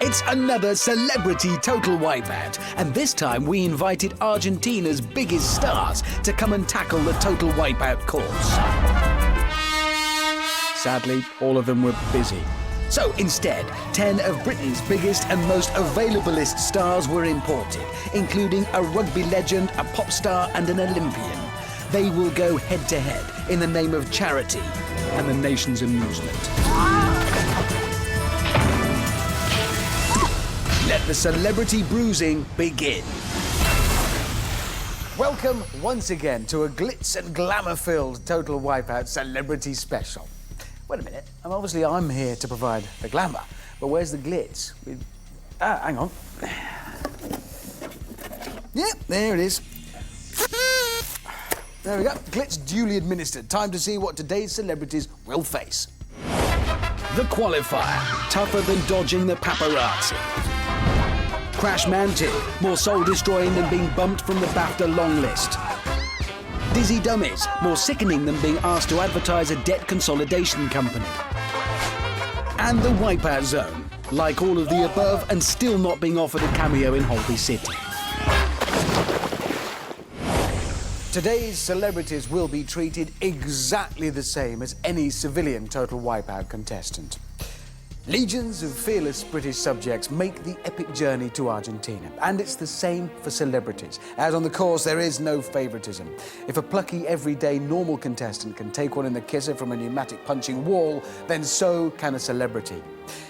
It's another celebrity Total Wipeout, and this time we invited Argentina's biggest stars to come and tackle the Total Wipeout course. Sadly, all of them were busy. So instead, 10 of Britain's biggest and most availablest stars were imported, including a rugby legend, a pop star and an Olympian. They will go head-to-head in the name of charity and the nation's amusement. Let the celebrity bruising begin. Welcome once again to a glitz and glamour-filled Total Wipeout celebrity special. Wait a minute, I'm here to provide the glamour, but where's the glitz? Hang on. Yep, there it is. There we go, glitz duly administered. Time to see what today's celebrities will face. The Qualifier, tougher than dodging the paparazzi. Crash Mountain, more soul-destroying than being bumped from the BAFTA long list. Dizzy Dummies, more sickening than being asked to advertise a debt consolidation company. And the Wipeout Zone, like all of the above and still not being offered a cameo in Holby City. Today's celebrities will be treated exactly the same as any civilian Total Wipeout contestant. Legions of fearless British subjects make the epic journey to Argentina, and it's the same for celebrities. As on the course, there is no favouritism. If a plucky, everyday, normal contestant can take one in the kisser from a pneumatic punching wall, then so can a celebrity.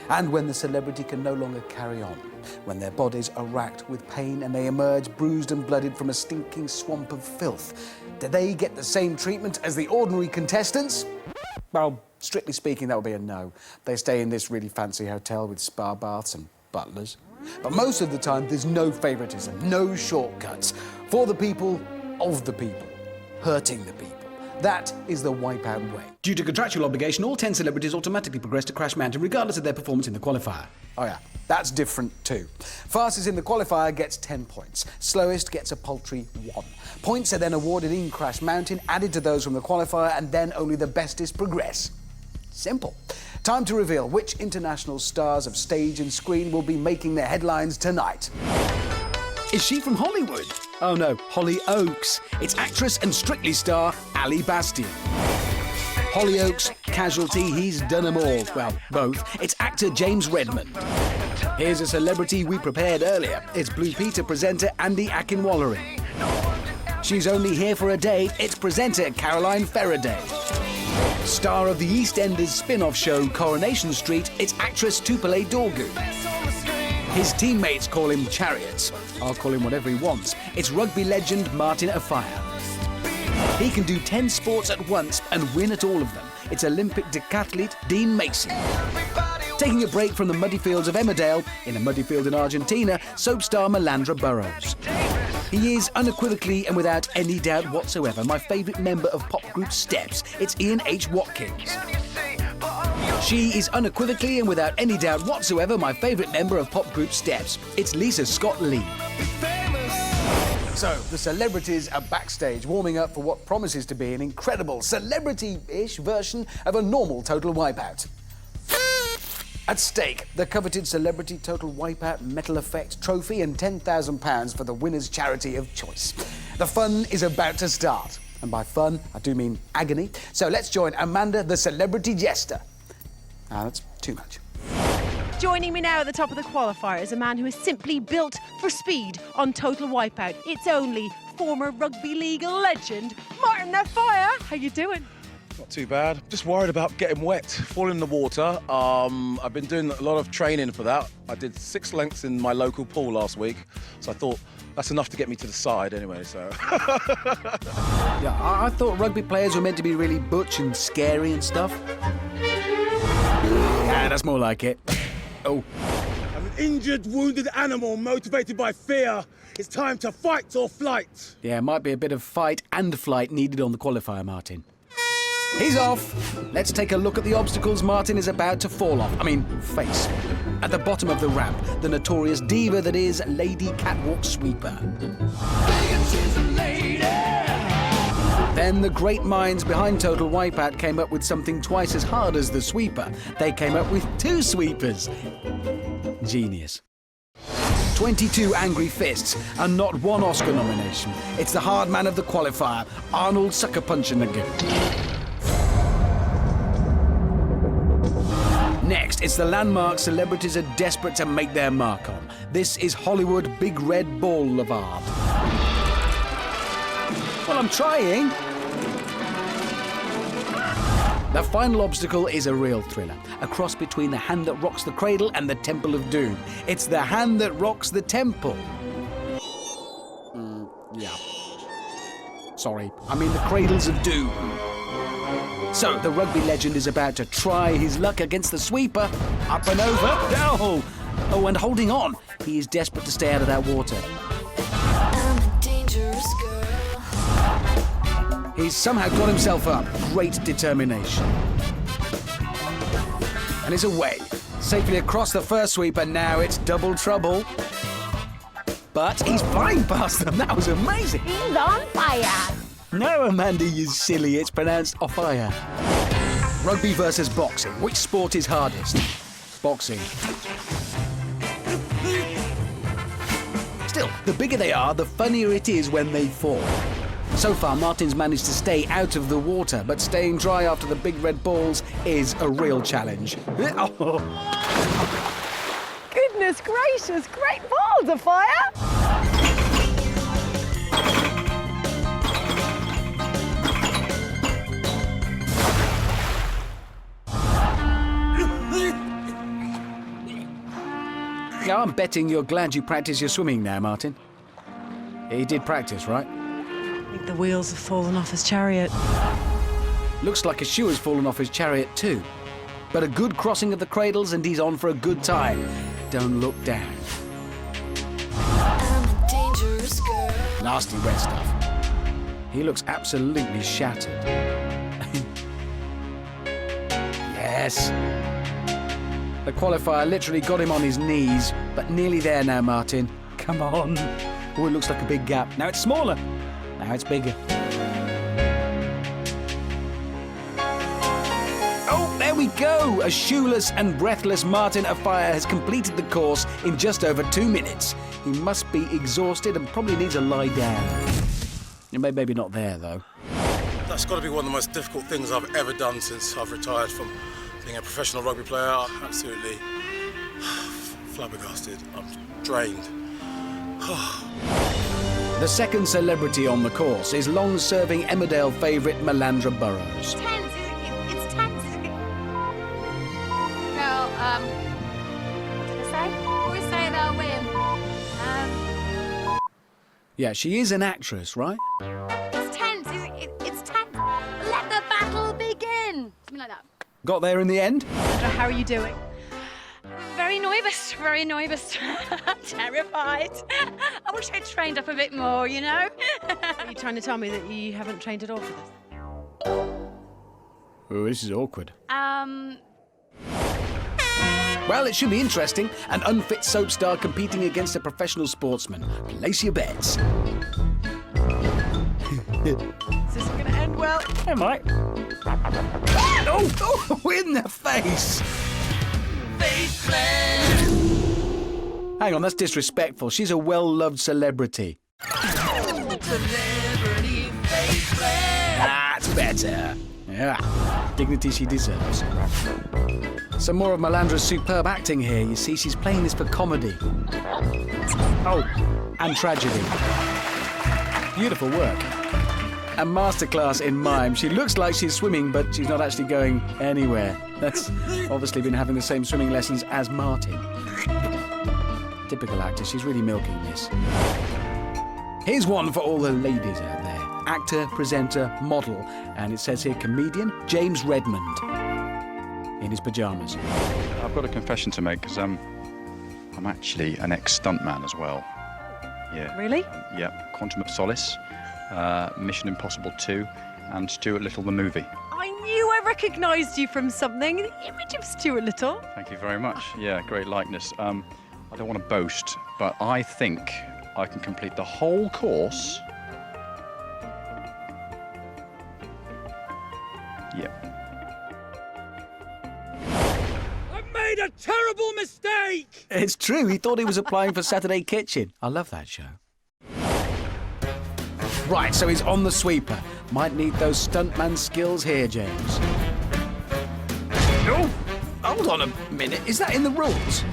And when the celebrity can no longer carry on, when their bodies are racked with pain and they emerge bruised and blooded from a stinking swamp of filth, do they get the same treatment as the ordinary contestants? Well, strictly speaking, that would be a no. They stay in this really fancy hotel with spa baths and butlers. But most of the time, there's no favouritism, no shortcuts. For the people, of the people, hurting the people. That is the Wipeout way. Due to contractual obligation, all 10 celebrities automatically progress to Crash Mountain, regardless of their performance in the qualifier. Oh yeah, that's different too. Fastest in the qualifier gets 10 points. Slowest gets a paltry 1. Points are then awarded in Crash Mountain, added to those from the qualifier, and then only the bestest progress. Simple. Time to reveal which international stars of stage and screen will be making their headlines tonight. Is she from Hollywood? Oh no, Hollyoaks. It's actress and Strictly star Ali Bastian. Hollyoaks, Casualty, he's done them all. Well, both. It's actor James Redmond. Here's a celebrity we prepared earlier. It's Blue Peter presenter Andy Akinwallery. She's only here for a day. It's presenter Caroline Faraday. Star of the EastEnders spin-off show Coronation Street, it's actress Tupele Dorgu. His teammates call him Chariots. I'll call him whatever he wants. It's rugby legend Martin Afire. He can do 10 sports at once and win at all of them. It's Olympic decathlete Dean Mason. Taking a break from the muddy fields of Emmerdale, in a muddy field in Argentina, soap star Malanga Burrows. He is unequivocally and without any doubt whatsoever my favourite member of pop group Steps. It's Ian H. Watkins. She is unequivocally and without any doubt whatsoever my favourite member of pop group Steps. It's Lisa Scott Lee. So, the celebrities are backstage warming up for what promises to be an incredible celebrity-ish version of a normal Total Wipeout. At stake, the coveted Celebrity Total Wipeout Metal Effect trophy and £10,000 for the winner's charity of choice. The fun is about to start. And by fun, I do mean agony. So let's join Amanda, the celebrity jester. Ah, that's too much. Joining me now at the top of the qualifier is a man who is simply built for speed on Total Wipeout. It's only former rugby league legend, Martin Afire. How you doing? Not too bad. Just worried about getting wet, falling in the water. I've been doing a lot of training for that. I did 6 lengths in my local pool last week, so I thought that's enough to get me to the side anyway, so. Yeah, I thought rugby players were meant to be really butch and scary and stuff. Yeah, that's more like it. Oh. I'm an injured, wounded animal motivated by fear. It's time to fight or flight. Yeah, might be a bit of fight and flight needed on the qualifier, Martin. He's off. Let's take a look at the obstacles Martin is about to face. At the bottom of the ramp, the notorious diva that is Lady Catwalk Sweeper. Then the great minds behind Total Wipeout came up with something twice as hard as the sweeper. They came up with 2 sweepers. Genius. 22 angry fists and not one Oscar nomination. It's the hard man of the qualifier, Arnold Sucker Punching-Nugget. Next, it's the landmark celebrities are desperate to make their mark on. This is Hollywood Big Red Ball of Art. Well, I'm trying. The final obstacle is a real thriller, a cross between the hand that rocks the cradle and the Temple of Doom. It's the hand that rocks the temple. Yeah. Sorry, I mean the cradles of doom. So, the rugby legend is about to try his luck against the sweeper. Up and over. Oh, and holding on. He is desperate to stay out of that water. I'm a dangerous girl. He's somehow got himself up. Great determination. And it's away. Safely across the first sweep, and now it's double trouble. But he's flying past them. That was amazing. He's on fire. No, Amanda, you silly. It's pronounced off-fire. Rugby versus boxing. Which sport is hardest? Boxing. Still, the bigger they are, the funnier it is when they fall. So far, Martin's managed to stay out of the water, but staying dry after the big red balls is a real challenge. Goodness gracious, great balls of fire. Now, I'm betting you're glad you practiced your swimming now, Martin. He did practice, right? I think the wheels have fallen off his chariot. Looks like a shoe has fallen off his chariot too. But a good crossing of the cradles and he's on for a good time. Don't look down. I'm a dangerous girl. Nasty wet stuff. He looks absolutely shattered. Yes. The qualifier literally got him on his knees, but nearly there now, Martin. Come on. Oh, it looks like a big gap. Now it's smaller. Now it's bigger. Oh, there we go. A shoeless and breathless Martin Afire has completed the course in just over 2 minutes. He must be exhausted and probably needs a lie down. Maybe not there, though. That's got to be one of the most difficult things I've ever done since I've retired from being a professional rugby player. I'm absolutely flabbergasted. I'm drained. The second celebrity on the course is long-serving Emmerdale favourite Malanga Burrows. Tense, it's tense. No, what did I say? Always say they'll win. Yeah, she is an actress, right? It's tense, it's tense. Let the battle begin. Something like that. Got there in the end? Sandra, how are you doing? Very nervous, very nervous. Terrified. I wish I'd trained up a bit more, you know? Are you trying to tell me that you haven't trained at all for this? Oh, this is awkward. Um, Well, it should be interesting. An unfit soap star competing against a professional sportsman. Place your bets. Is this going to end well? It might. Oh, in the face! Hang on, that's disrespectful. She's a well-loved celebrity. That's better. Yeah, dignity she deserves. Some more of Malandra's superb acting here. You see, she's playing this for comedy. Oh, and tragedy. Beautiful work. A masterclass in mime. She looks like she's swimming, but she's not actually going anywhere. That's obviously been having the same swimming lessons as Martin. Typical actor, she's really milking this. Here's one for all the ladies out there. Actor, presenter, model, and it says here comedian James Redmond in his pyjamas. I've got a confession to make because I'm actually an ex-stuntman as well. Yeah. Really? Yeah. Quantum of Solace, Mission Impossible 2, and Stuart Little the movie. I knew I recognised you from something. The image of Stuart Little. Thank you very much. Yeah, great likeness. I don't want to boast, but I think I can complete the whole course. I made a terrible terrible mistake! It's true, he thought he was applying for Saturday Kitchen. I love that show. Right, so he's on the sweeper. Might need those stuntman skills here, James. Oh, hold on a minute. Is that in the rules?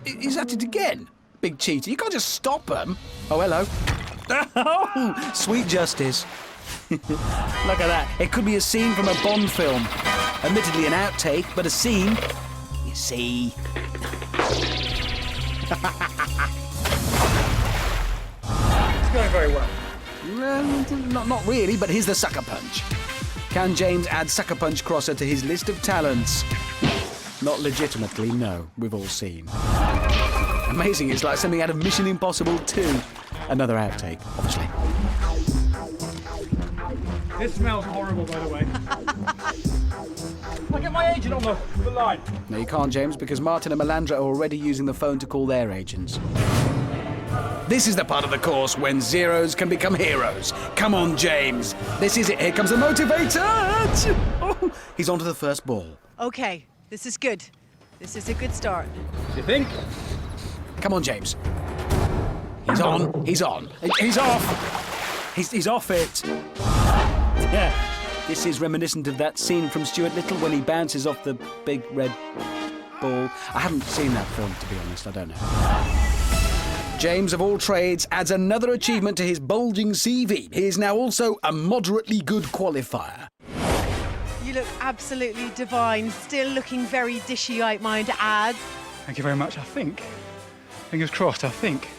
Is that it again? Big cheater. You can't just stop him. Oh, hello. Oh, sweet justice. Look at that. It could be a scene from a Bond film. Admittedly an outtake, but a scene. You see. It's going very well. Not really, but here's the sucker punch. Can James add sucker punch crosser to his list of talents? Not legitimately, no. We've all seen. Amazing, it's like something out of Mission Impossible 2. Another outtake, obviously. This smells horrible, by the way. I'll get my agent on the line. No, you can't, James, because Martin and Melandra are already using the phone to call their agents. This is the part of the course when zeros can become heroes. Come on, James. This is it. Here comes the motivator. Oh, he's onto the first ball. OK, this is good. This is a good start. You think? Come on, James. He's on. He's on. He's off. He's off it. Yeah. This is reminiscent of that scene from Stuart Little when he bounces off the big red ball. I haven't seen that film, to be honest. I don't know. James, of all trades, adds another achievement to his bulging CV. He is now also a moderately good qualifier. You look absolutely divine. Still looking very dishy, I might add. Thank you very much. I think, fingers crossed, I think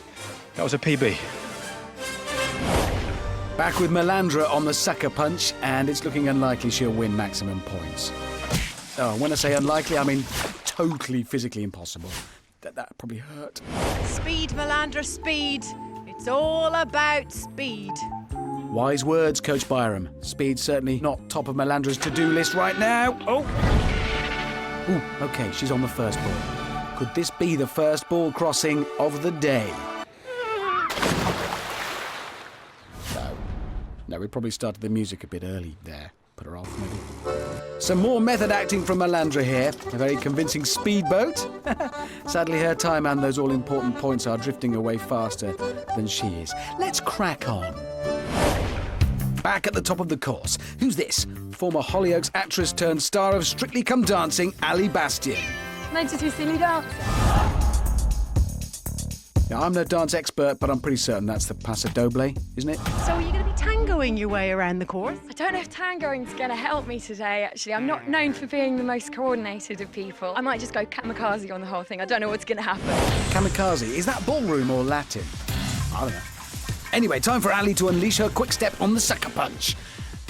that was a PB. Back with Melandra on the sucker punch, and it's looking unlikely she'll win maximum points. Oh, when I say unlikely, I mean totally physically impossible. That probably hurt. Speed, Melandra, speed. It's all about speed. Wise words, Coach Byram. Speed's certainly not top of Melandra's to-do list right now. Oh! Ooh, OK, she's on the first ball. Could this be the first ball crossing of the day? No, we probably started the music a bit early there. Put her off, maybe. Some more method acting from Melandra here. A very convincing speedboat. Sadly, her time and those all-important points are drifting away faster than she is. Let's crack on. Back at the top of the course. Who's this? Former Hollyoaks actress turned star of Strictly Come Dancing, Ali Bastian. Nice to see you dance. Now, I'm no dance expert, but I'm pretty certain that's the Paso Doble, isn't it? So are you going to be tangoing your way around the course? I don't know if tangoing's going to help me today, actually. I'm not known for being the most coordinated of people. I might just go kamikaze on the whole thing. I don't know what's going to happen. Kamikaze, is that ballroom or Latin? I don't know. Anyway, time for Ali to unleash her quick step on the sucker punch.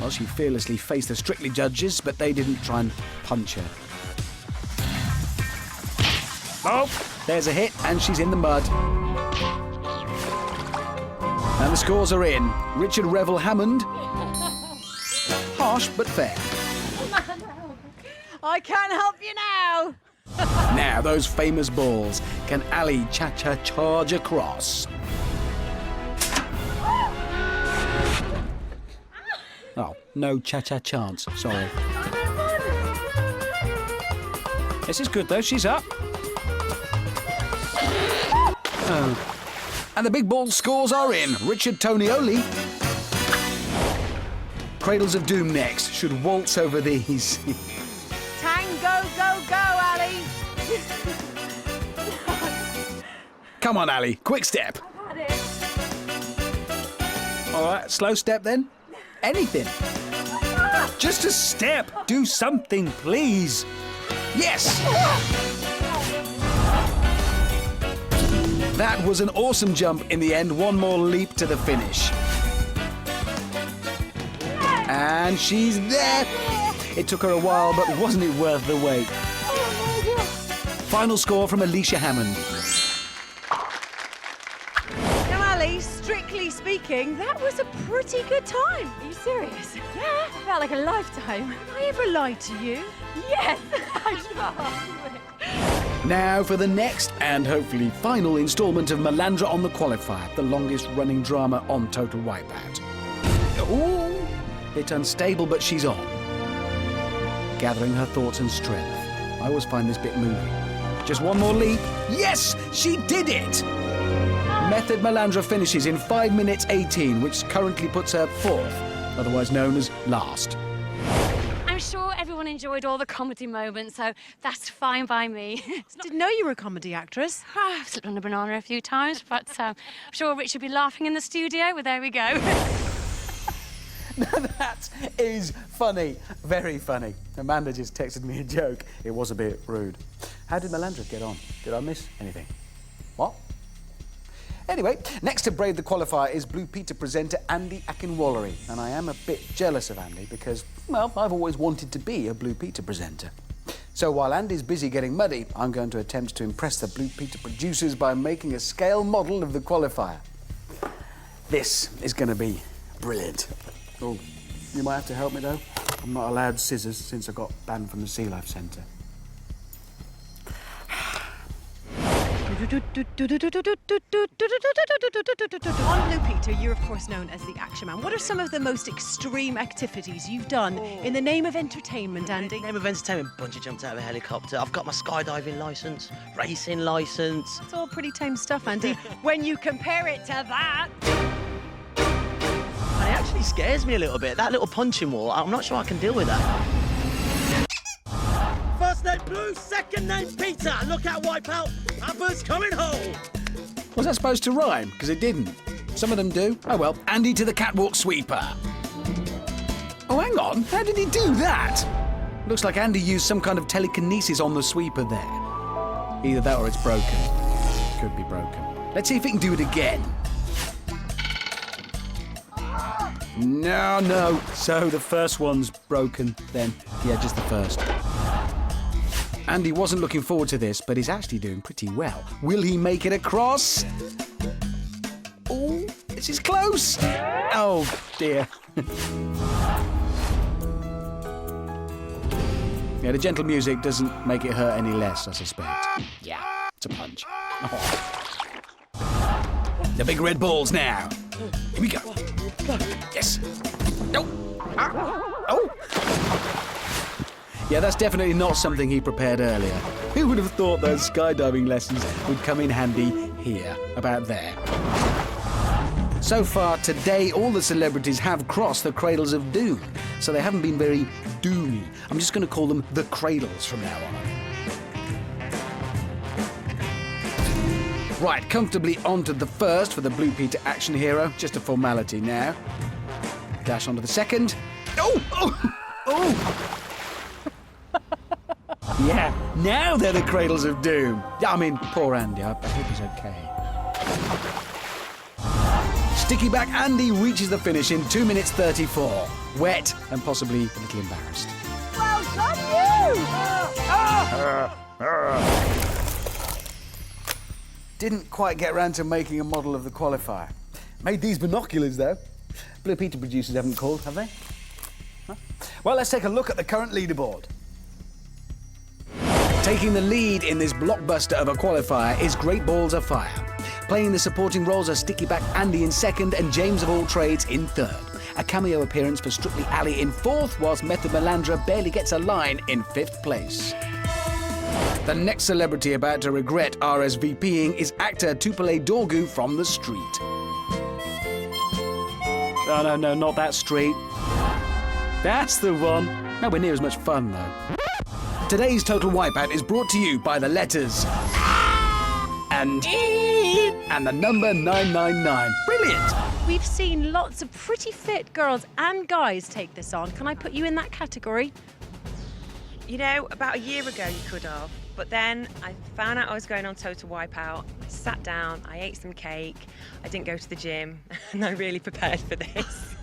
Well, she fearlessly faced the Strictly judges, but they didn't try and punch her. Oh, there's a hit, and she's in the mud. And the scores are in. Richard Revel Hammond. Harsh, but fair. I can't help you now. Now, those famous balls. Can Ali cha-cha charge across? Oh, no cha-cha chance. Sorry. This is good, though. She's up. Oh. And the big ball scores are in. Richard Tonioli. Cradles of Doom next. Should waltz over these. Tango, go, go, Ali. Come on, Ali. Quick step. All right, slow step then. Anything. Just a step. Do something, please. Yes. That was an awesome jump in the end. One more leap to the finish. And she's there. It took her a while, but wasn't it worth the wait? Final score from Alicia Hammond. Now, Ali, strictly speaking, that was a pretty good time. Are you serious? Yeah. Felt like a lifetime. Did I ever lie to you? Yes! I Now for the next and hopefully final instalment of Melandra on the Qualifier, the longest running drama on Total Wipeout. Ooh, bit unstable, but she's on. Gathering her thoughts and strength. I always find this bit moving. Just one more leap. Yes, she did it! Method Malandra finishes in 5 minutes 18, which currently puts her 4th, otherwise known as last. I'm sure everyone enjoyed all the comedy moments, so that's fine by me. Didn't know you were a comedy actress. I've slipped on a banana a few times, but I'm sure Rich will be laughing in the studio, but there we go. That is funny. Very funny. Amanda just texted me a joke. It was a bit rude. How did Malandra get on? Did I miss anything? What? Anyway, next to Brave the Qualifier is Blue Peter presenter Andy Akinwallery. And I am a bit jealous of Andy because, well, I've always wanted to be a Blue Peter presenter. So while Andy's busy getting muddy, I'm going to attempt to impress the Blue Peter producers by making a scale model of the qualifier. This is going to be brilliant. Oh, you might have to help me, though. I'm not allowed scissors since I got banned from the Sea Life Centre. On Blue Peter, you're of course known as the Action Man. What are some of the most extreme activities you've done in the name of entertainment, Andy? Name of entertainment, bungee jumped out of a helicopter. I've got my skydiving licence, racing licence. It's all pretty tame stuff, Andy, when you compare it to that. And it actually scares me a little bit. That little punching wall, I'm not sure I can deal with that. First name Blue, second name Peter. Look out, Wipeout. Papa's coming home. Was that supposed to rhyme? Because it didn't. Some of them do. Oh well, Andy to the catwalk sweeper. Oh, hang on. How did he do that? Looks like Andy used some kind of telekinesis on the sweeper there. Either that or it's broken. Could be broken. Let's see if he can do it again. No. So the first one's broken then. Yeah, just the first. Andy wasn't looking forward to this, but he's actually doing pretty well. Will he make it across? Oh, this is close. Oh, dear. Yeah, the gentle music doesn't make it hurt any less, I suspect. Yeah, it's a punch. Oh. The big red balls now. Here we go. Yes. No. Oh. Yeah, that's definitely not something he prepared earlier. Who would have thought those skydiving lessons would come in handy here, about there? So far today, all the celebrities have crossed the cradles of doom, so they haven't been very doomy. I'm just going to call them the cradles from now on. Right, comfortably onto the first for the Blue Peter action hero. Just a formality now. Dash onto the second. Oh! Yeah, now they're the cradles of doom. I mean, poor Andy. I hope he's okay. Sticky back Andy reaches the finish in 2 minutes 34. Wet and possibly a little embarrassed. Well done, you! Didn't quite get round to making a model of the qualifier. Made these binoculars, though. Blue Peter producers haven't called, have they? Huh? Well, let's take a look at the current leaderboard. Taking the lead in this blockbuster of a qualifier is Great Balls of Fire. Playing the supporting roles are Sticky Back Andy in second and James of All Trades in third. A cameo appearance for Strictly Ali in fourth, whilst Method Malandra barely gets a line in fifth place. The next celebrity about to regret RSVPing is actor Tupele Dorgu from the street. Oh, no, not that street. That's the one. Nowhere near as much fun, though. Today's Total Wipeout is brought to you by the letters and the number 999. Brilliant! We've seen lots of pretty fit girls and guys take this on. Can I put you in that category? You know, about a year ago you could have, but then I found out I was going on Total Wipeout. I sat down, I ate some cake, I didn't go to the gym, and I really prepared for this.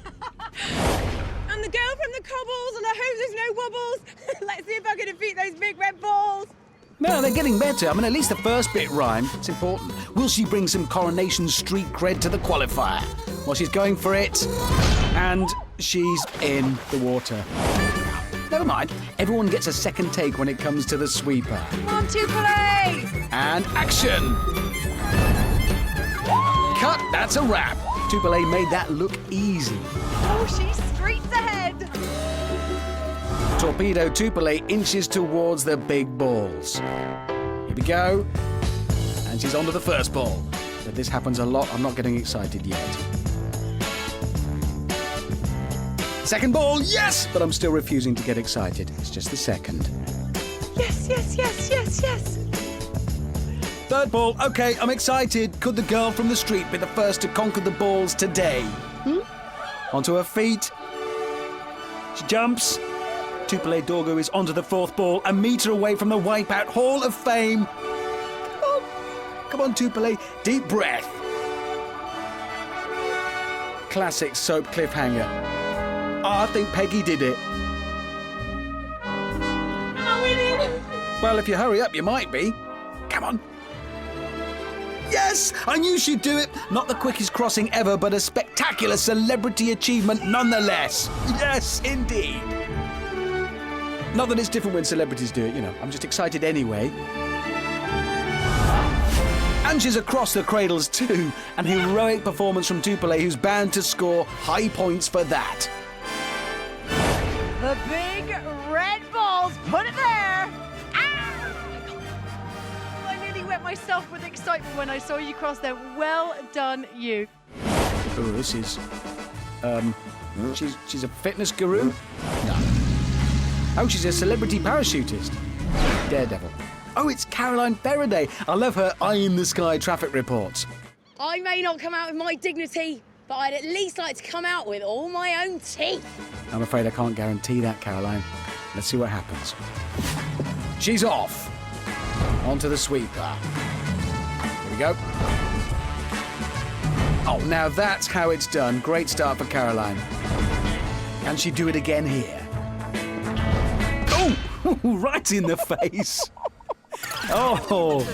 I'm the girl from the cobbles, and I hope there's no wobbles. Let's see if I can defeat those big red balls. No, they're getting better. I mean, at least the first bit rhymed. It's important. Will she bring some Coronation Street cred to the qualifier? Well, she's going for it. And she's in the water. Never mind. Everyone gets a second take when it comes to the sweeper. Come on, Tupele! And action! Cut, that's a wrap. Tupele made that look easy. Oh, she's streets ahead! Torpedo Tupele inches towards the big balls. Here we go. And she's onto the first ball. But this happens a lot. I'm not getting excited yet. Second ball, yes! But I'm still refusing to get excited. It's just the second. Yes, yes, yes, yes, yes. Third ball, okay, I'm excited. Could the girl from the street be the first to conquer the balls today? Onto her feet. She jumps. Tupele Dorgo is onto the fourth ball, a metre away from the Wipeout Hall of Fame. Come on, Tupele, deep breath. Classic soap cliffhanger. I think Peggy did it. Well, if you hurry up, you might be. Come on. Yes! I knew she'd do it! Not the quickest crossing ever, but a spectacular celebrity achievement nonetheless. Yes, indeed. Not that it's different when celebrities do it, you know. I'm just excited anyway. And she's across the cradles too. An heroic performance from Tupele, who's bound to score high points for that. The big red balls, put it there! I nearly wet myself with excitement when I saw you cross there. Well done, you. Oh, this is... She's a fitness guru? No. Oh, she's a celebrity parachutist. Daredevil. Oh, it's Caroline Faraday. I love her eye-in-the-sky traffic reports. I may not come out with my dignity, but I'd at least like to come out with all my own teeth. I'm afraid I can't guarantee that, Caroline. Let's see what happens. She's off. Onto the sweeper. Here we go. Oh, now that's how it's done. Great start for Caroline. Can she do it again here? Oh, right in the face. Oh.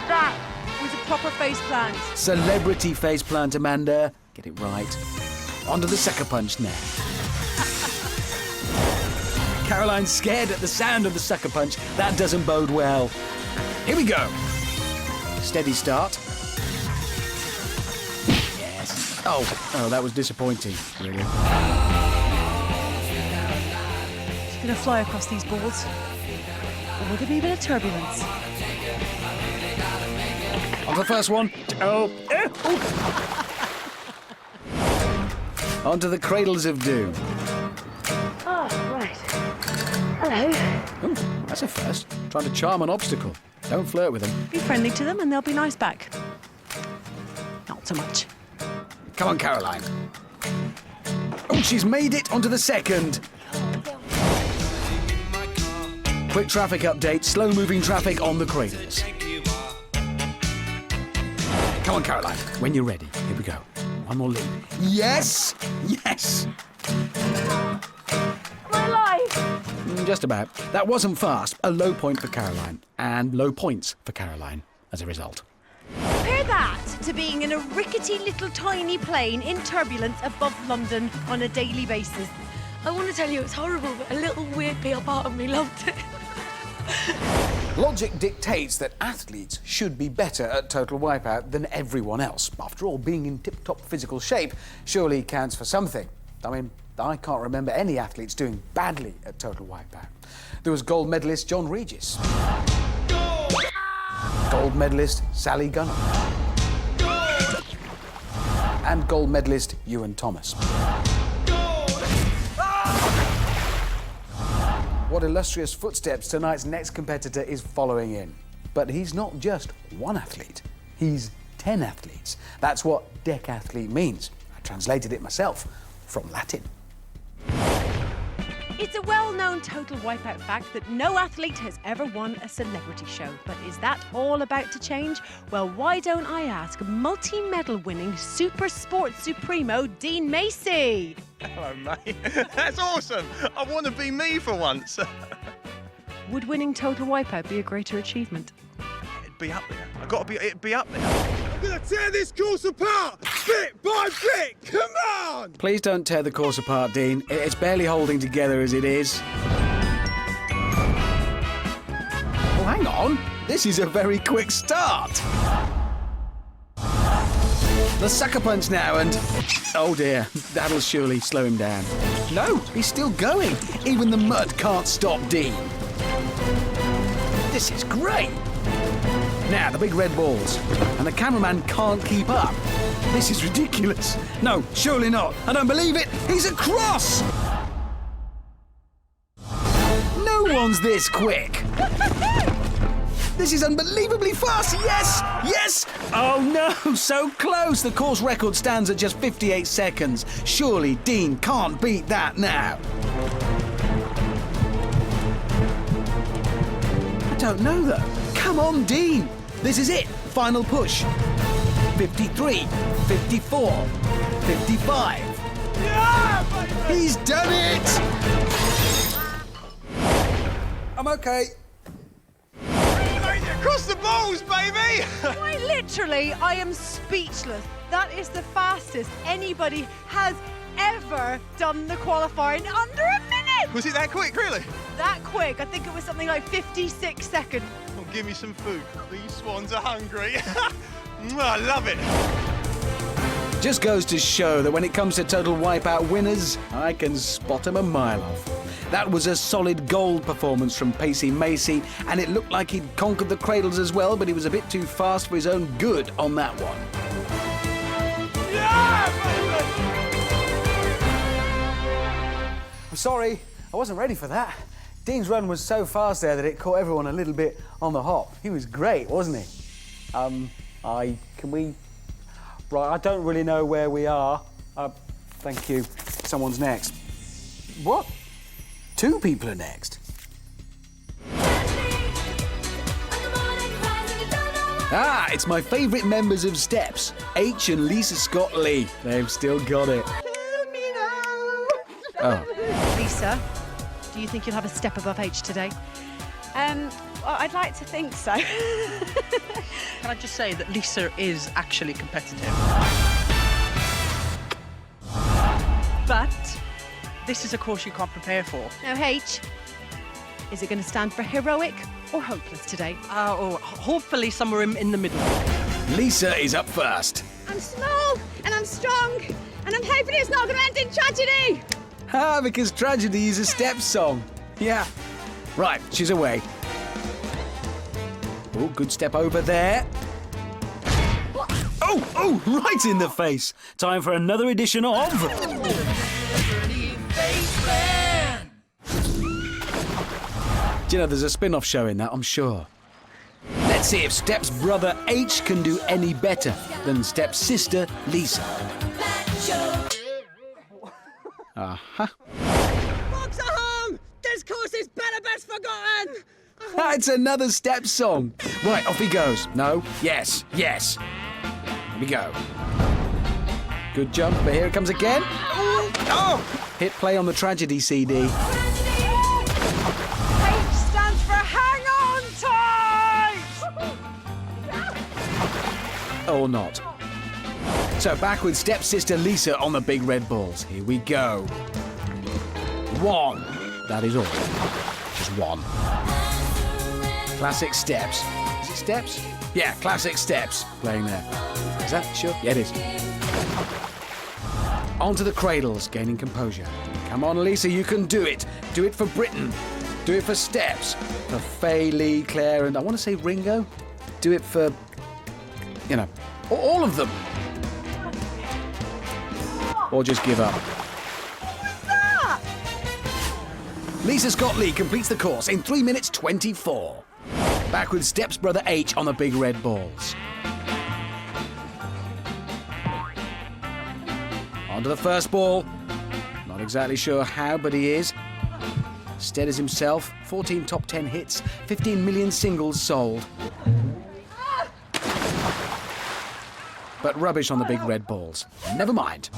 That was a proper face plant. Celebrity face plant, Amanda. Get it right. Onto the sucker punch now. Caroline's scared at the sound of the sucker punch. That doesn't bode well. Here we go. Steady start. Yes. Oh, that was disappointing, really. She's going to fly across these balls. Or will there be a bit of turbulence? On to the first one. Oh. Onto the cradles of doom. Oh, right. Hello. Oh, that's a first. Trying to charm an obstacle. Don't flirt with them. Be friendly to them and they'll be nice back. Not so much. Come on, Caroline. Oh, she's made it onto the second. Quick traffic update. Slow-moving traffic on the cradles. Come on, Caroline. When you're ready. Here we go. One more lead. Yes! Yes! Am I alive? Just about. That wasn't fast. A low point for Caroline. And low points for Caroline as a result. Compare that to being in a rickety little tiny plane in turbulence above London on a daily basis. I want to tell you it's horrible, but a little weird part of me loved it. Logic dictates that athletes should be better at Total Wipeout than everyone else. After all, being in tip-top physical shape surely counts for something. I mean, I can't remember any athletes doing badly at Total Wipeout. There was gold medalist John Regis. Gold medalist Sally Gunner. And gold medalist Ewan Thomas. What illustrious footsteps tonight's next competitor is following in. But he's not just one athlete, he's 10 athletes. That's what decathlete means. I translated it myself from Latin. It's a well-known Total Wipeout fact that no athlete has ever won a celebrity show. But is that all about to change? Well, why don't I ask multi-medal winning Super Sports Supremo Dean Macy? Hello, mate. That's awesome. I want to be me for once. Would winning Total Wipeout be a greater achievement? It'd be up there. It'd be up there. I'm gonna tear this course apart, bit by bit. Come on! Please don't tear the course apart, Dean. It's barely holding together as it is. Oh, hang on. This is a very quick start. The sucker punch now and... Oh dear, that'll surely slow him down. No, he's still going. Even the mud can't stop Dean. This is great. Now, the big red balls. And the cameraman can't keep up. This is ridiculous. No, surely not. I don't believe it. He's across! No one's this quick. This is unbelievably fast. Yes! Yes! Oh no, so close. The course record stands at just 58 seconds. Surely Dean can't beat that now. I don't know though. Come on, Dean. This is it. Final push. 53, 54, 55. Yeah, he's done it! I'm okay. Across the balls, baby! Quite literally, I am speechless. That is the fastest anybody has ever done the qualifier in under a minute! Was it that quick, really? That quick. I think it was something like 56 seconds. Well, give me some food. These swans are hungry. I love it. Just goes to show that when it comes to Total Wipeout winners, I can spot them a mile off. That was a solid gold performance from Pacey Macy, and it looked like he'd conquered the cradles as well, but he was a bit too fast for his own good on that one. I'm sorry, I wasn't ready for that. Dean's run was so fast there that it caught everyone a little bit on the hop. He was great, wasn't he? Right, I don't really know where we are. Thank you. Someone's next. What? 2 people are next. Ah, it's my favourite members of Steps, H and Lisa Scott Lee. They've still got it. Oh. Lisa, do you think you'll have a step above H today? Well, I'd like to think so. Can I just say that Lisa is actually competitive? But this is a course you can't prepare for. Now, H, is it going to stand for heroic or hopeless today? Hopefully somewhere in the middle. Lisa is up first. I'm small and I'm strong and I'm hoping it's not going to end in tragedy. Ah, because tragedy is a step song. Yeah. Right, she's away. Oh, good step over there. Oh, right in the face. Time for another edition of... Do you know, there's a spin-off show in that, I'm sure. Let's see if Step's brother H can do any better than Step's sister Lisa. Uh-huh. Box at home! This course is better best forgotten! It's another Step song. Right, off he goes. No, yes, yes. Here we go. Good jump, but here it comes again. Oh! Hit play on the tragedy CD. H stands for hang on tight! Or not. So back with stepsister Lisa on the big red balls. Here we go. 1. That is all. Just 1. Classic steps. Is it steps? Yeah, classic steps playing there. Is that sure? Yeah, it is. Onto the cradles, gaining composure. Come on, Lisa, you can do it. Do it for Britain. Do it for Steps. For Faye, Lee, Claire, and I want to say Ringo. Do it for, you know, all of them. Or just give up. Lisa Scott Lee completes the course in 3 minutes 24. Back with Steps' brother H on the big red balls. Onto the first ball. Not exactly sure how, but he is. Stead as himself, 14 top 10 hits, 15 million singles sold. But rubbish on the big red balls. Never mind.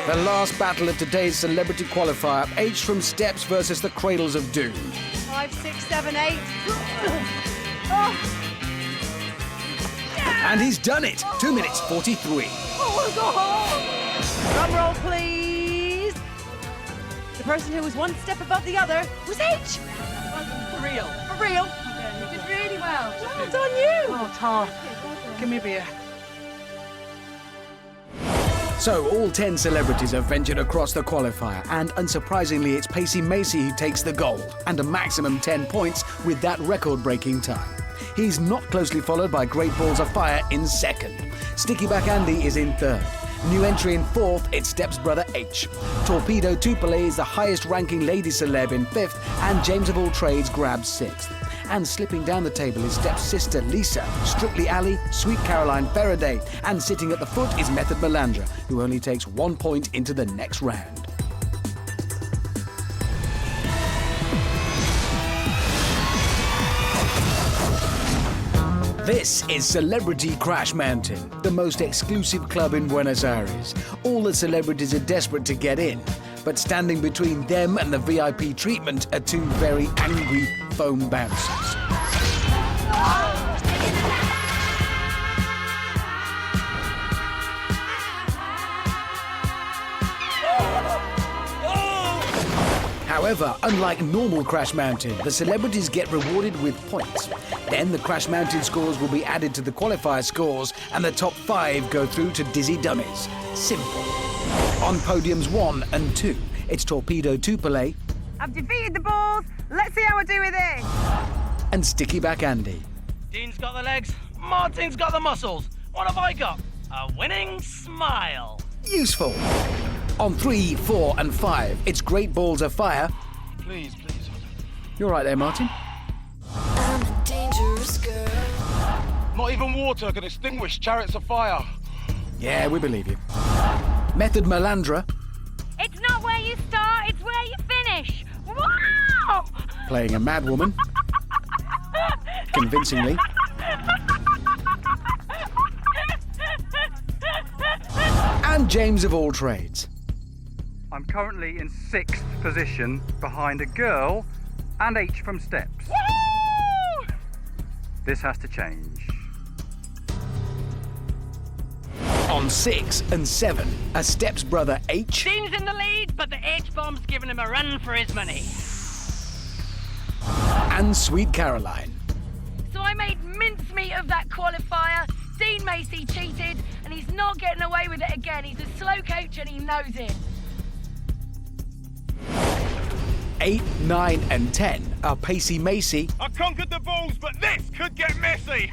The last battle of today's celebrity qualifier, H from Steps versus the Cradles of Doom. 5, 6, 7, 8. And he's done it. 2 minutes 43. Oh my God! Drum roll, please. person who was one step above the other was H. For real. For real. You did really well. Well done, you. Oh, Tar, give me a beer. So all 10 celebrities have ventured across the qualifier, and unsurprisingly it's Pacey Macy who takes the gold, and a maximum 10 points with that record-breaking time. He's not closely followed by Great Balls of Fire in second. Sticky Back Andy is in third. New entry in fourth, it's Steps' brother H. Torpedo Tupele is the highest-ranking lady celeb in fifth, and James of All Trades grabs sixth. And slipping down the table is Steps' sister Lisa, Strictly Ali, Sweet Caroline Faraday, and sitting at the foot is Method Melandra, who only takes 1 point into the next round. This is Celebrity Crash Mountain, the most exclusive club in Buenos Aires. All the celebrities are desperate to get in, but standing between them and the VIP treatment are two very angry foam bouncers. However, unlike normal Crash Mountain, the celebrities get rewarded with points. Then the Crash Mountain scores will be added to the qualifier scores, and the top 5 go through to Dizzy Dummies. Simple. On podiums 1 and 2, it's Torpedo Tupele. I've defeated the balls. Let's see how I do with this. And Sticky Back Andy. Dean's got the legs, Martin's got the muscles. What have I got? A winning smile. Useful. On 3, 4 and 5, it's Great Balls of Fire. Please. You're right there, Martin. I'm a dangerous girl. Not even water can extinguish chariots of fire. Yeah, we believe you. Method Melandra. It's not where you start, it's where you finish. Wow! Playing a mad woman. Convincingly. And James of All Trades. I'm currently in 6th position behind a girl and H from Steps. Woo! This has to change. On 6 and 7, a Steps' brother H. Dean's in the lead, but the H-bomb's giving him a run for his money. And Sweet Caroline. So I made mincemeat of that qualifier. Dean Macy cheated, and he's not getting away with it again. He's a slow coach, and he knows it. 8, 9 and 10 are Pacey Macy. I conquered the balls, but this could get messy.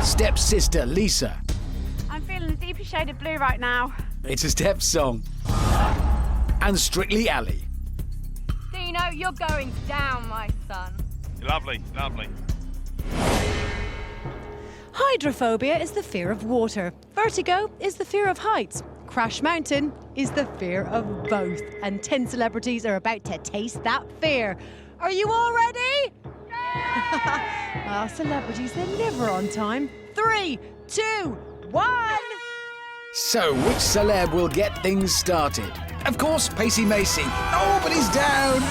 Steps' sister Lisa. I'm feeling a deeper shade of blue right now. It's a Steps song. And Strictly Ali. Dino, you're going down, my son. Lovely. Hydrophobia is the fear of water. Vertigo is the fear of heights. Crash Mountain is the fear of both. And 10 celebrities are about to taste that fear. Are you all ready? Yeah! Celebrities, they're never on time. 3, 2, 1. So, which celeb will get things started? Of course, Pacey Macy. Oh, but he's down.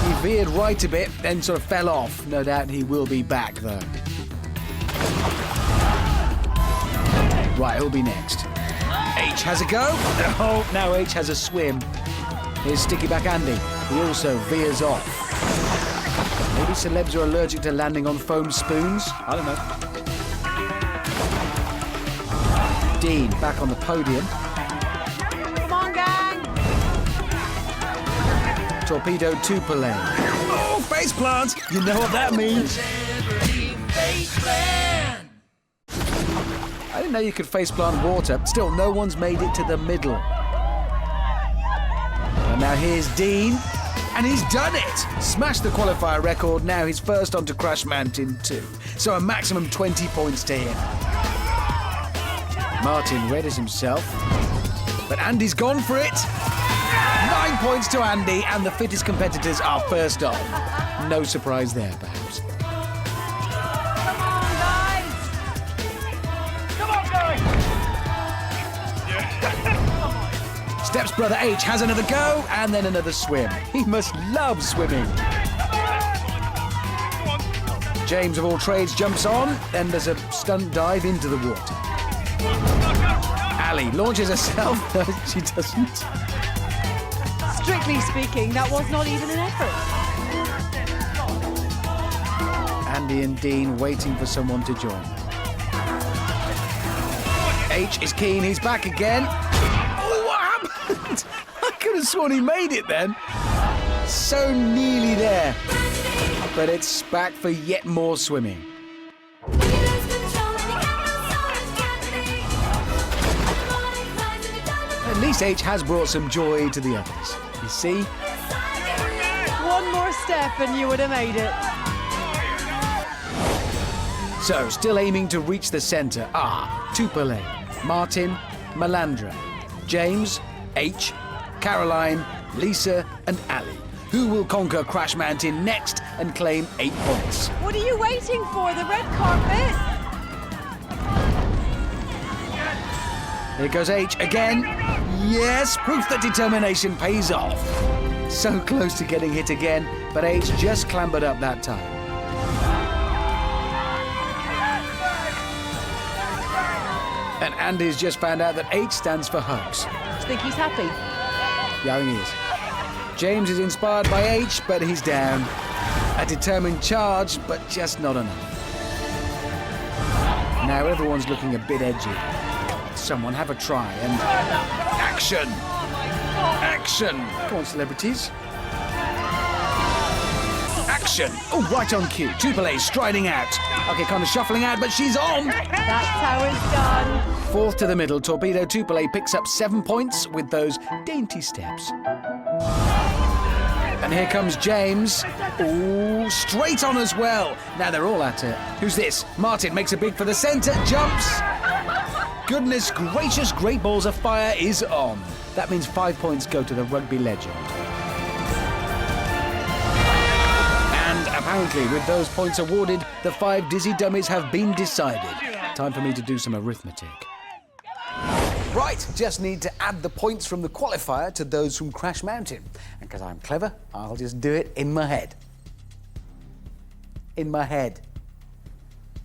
He veered right a bit, then sort of fell off. No doubt he will be back, though. Right, who'll be next? H has a go. Oh, now H has a swim. Here's Sticky Back Andy. He also veers off. Maybe celebs are allergic to landing on foam spoons. I don't know. Dean back on the podium. Come on, gang. Torpedo Tupele. Oh, face plant! You know what that means. I didn't know you could faceplant water. Still, no one's made it to the middle. And now here's Dean. And he's done it! Smashed the qualifier record, now he's first onto Crash Mountain 2. So a maximum 20 points to him. Martin readies himself. But Andy's gone for it! 9 points to Andy, and the fittest competitors are first on. No surprise there, perhaps. Steps' brother H has another go, and then another swim. He must love swimming. James of All Trades jumps on, then there's a stunt dive into the water. Ali launches herself. No, she doesn't. Strictly speaking, that was not even an effort. Andy and Dean waiting for someone to join. H is keen, he's back again. Oh, what happened? I could have sworn he made it then. So nearly there. But it's back for yet more swimming. At least H has brought some joy to the others. You see? One more step and you would have made it. So, still aiming to reach the centre are Tupele, Martin, Malandra, James, H, Caroline, Lisa and Ali, who will conquer Crash Mountain next and claim 8 points. What are you waiting for? The red carpet? Here goes H again. Yes, proof that determination pays off. So close to getting hit again, but H just clambered up that time. And Andy's just found out that H stands for hugs. Do you think he's happy? Yeah, I think he is. James is inspired by H, but he's down. A determined charge, but just not enough. Now everyone's looking a bit edgy. Someone have a try and... Action! Action! Come on, celebrities. Action! Oh, right on cue. Tupele striding out. Okay, kind of shuffling out, but she's on! That's how it's done. Fourth to the middle, Torpedo Tupele picks up 7 points with those dainty steps. And here comes James. Ooh, straight on as well. Now they're all at it. Who's this? Martin makes a big for the centre, jumps. Goodness gracious, Great Balls of Fire is on. That means 5 points go to the rugby legend. And apparently, with those points awarded, the 5 dizzy dummies have been decided. Time for me to do some arithmetic. Right, just need to add the points from the qualifier to those from Crash Mountain. And because I'm clever, I'll just do it in my head. In my head.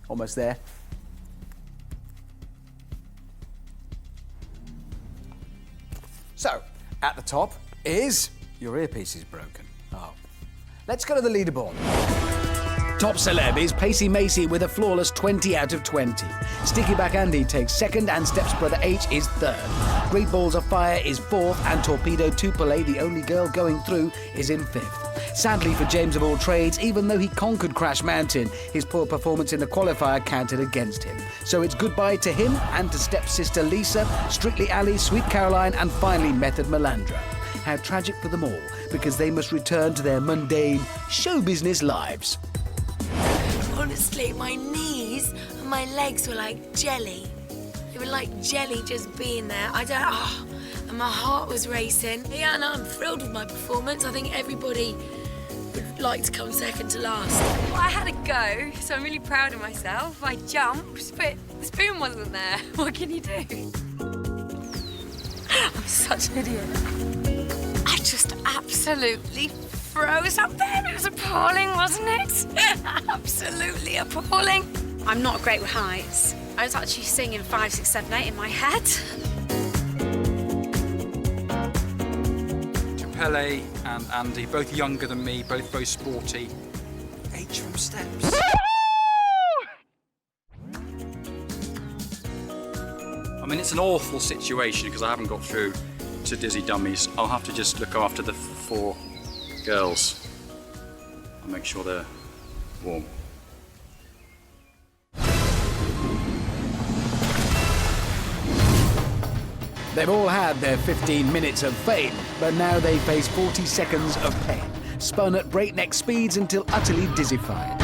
Almost there. So, at the top is... Your earpiece is broken. Oh. Let's go to the leaderboard. Top celeb is Pacey Macy with a flawless 20 out of 20. Sticky Back Andy takes second and Steps Brother H is third. Great Balls of Fire is fourth and Torpedo Tupele, the only girl going through, is in fifth. Sadly for James of all trades, even though he conquered Crash Mountain, his poor performance in the qualifier counted against him. So it's goodbye to him and to stepsister Lisa, Strictly Ali, Sweet Caroline and finally Method Malandra. How tragic for them all, because they must return to their mundane show business lives. Honestly, my knees and my legs were like jelly. They were like jelly just being there. And my heart was racing. Yeah, no, I'm thrilled with my performance. I think everybody would like to come second to last. Well, I had a go, so I'm really proud of myself. I jumped, but the spoon wasn't there. What can you do? I'm such an idiot. I just absolutely froze up there. It was appalling, wasn't it? Absolutely appalling. I'm not great with heights. I was actually singing 5, 6, 7, 8 in my head. Pele and Andy, both younger than me, both very sporty. H from Steps. I mean, it's an awful situation because I haven't got through to Dizzy Dummies. I'll have to just look after the 4 girls and make sure they're warm. They've all had their 15 minutes of fame, but now they face 40 seconds of pain, spun at breakneck speeds until utterly dizzified.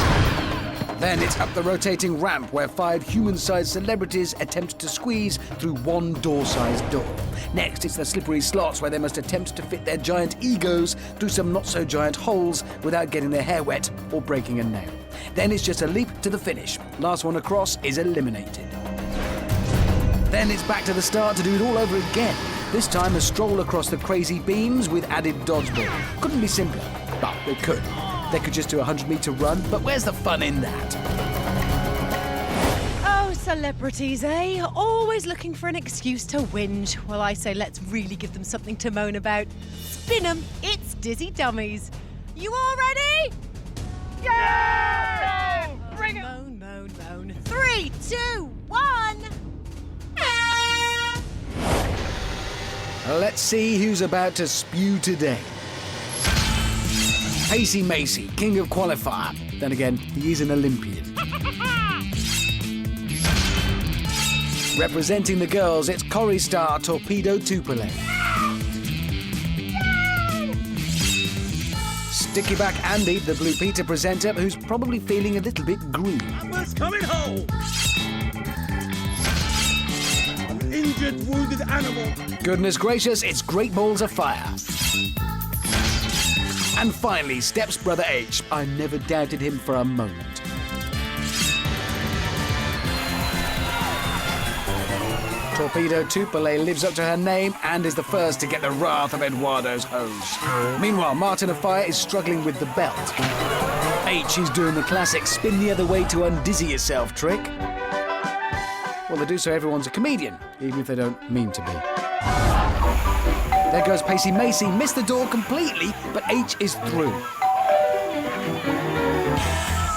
Then it's up the rotating ramp where 5 human-sized celebrities attempt to squeeze through one door-sized door. Next, it's the slippery slots where they must attempt to fit their giant egos through some not-so-giant holes without getting their hair wet or breaking a nail. Then it's just a leap to the finish. Last one across is eliminated. Then it's back to the start to do it all over again. This time a stroll across the crazy beams with added dodgeball. Couldn't be simpler, but they could. They could just do a 100-metre run, but where's the fun in that? Oh, Oh, celebrities, eh? Always looking for an excuse to whinge. Well, I say let's really give them something to moan about. Spin 'em, it's Dizzy Dummies. You all ready? Yeah! Bring it! Moan, moan, moan. 3, 2, 1. Let's see who's about to spew today. Pacey Macy, king of Qualifier. Then again, he is an Olympian. Representing the girls, it's Corrie star Torpedo Tupele. Sticky Back Andy, the Blue Peter presenter, who's probably feeling a little bit green. What's coming home? Injured, wounded animal. Goodness gracious, it's Great Balls of Fire. And finally, Steps brother H. I never doubted him for a moment. Torpedo Tupele lives up to her name and is the first to get the wrath of Eduardo's hose. Meanwhile, Martin of Fire is struggling with the belt. H is doing the classic spin the other way to undizzy yourself trick. Well, they do so everyone's a comedian, even if they don't mean to be. There goes Pacey Macy, missed the door completely, but H is through.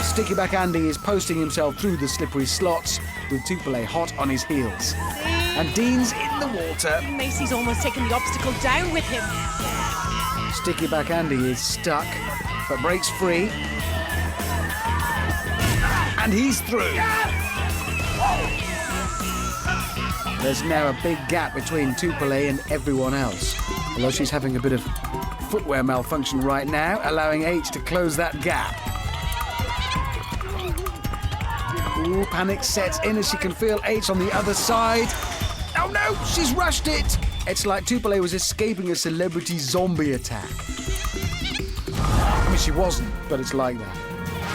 Sticky Back Andy is posting himself through the slippery slots, with Tupele hot on his heels. And Dean's in the water. Macy's almost taken the obstacle down with him. Sticky Back Andy is stuck, but breaks free. And he's through. There's now a big gap between Tupele and everyone else. Although she's having a bit of footwear malfunction right now, allowing H to close that gap. Ooh, panic sets in as she can feel H on the other side. Oh no, she's rushed it! It's like Tupele was escaping a celebrity zombie attack. I mean, she wasn't, but it's like that.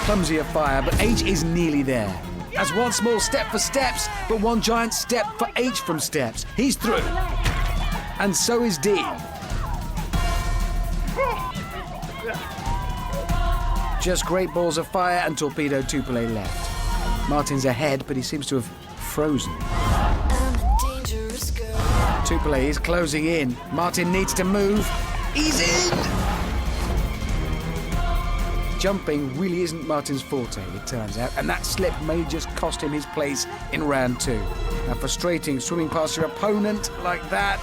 Clumsy of Fire, but H is nearly there. As one small step for Steps, but one giant step for H from Steps. He's through. And so is Dean. Just Great Balls of Fire and Torpedo Tupele left. Martin's ahead, but he seems to have frozen. Tupele is closing in. Martin needs to move. He's in! Jumping really isn't Martin's forte, it turns out, and that slip may just cost him his place in round 2. Now, frustrating swimming past your opponent like that.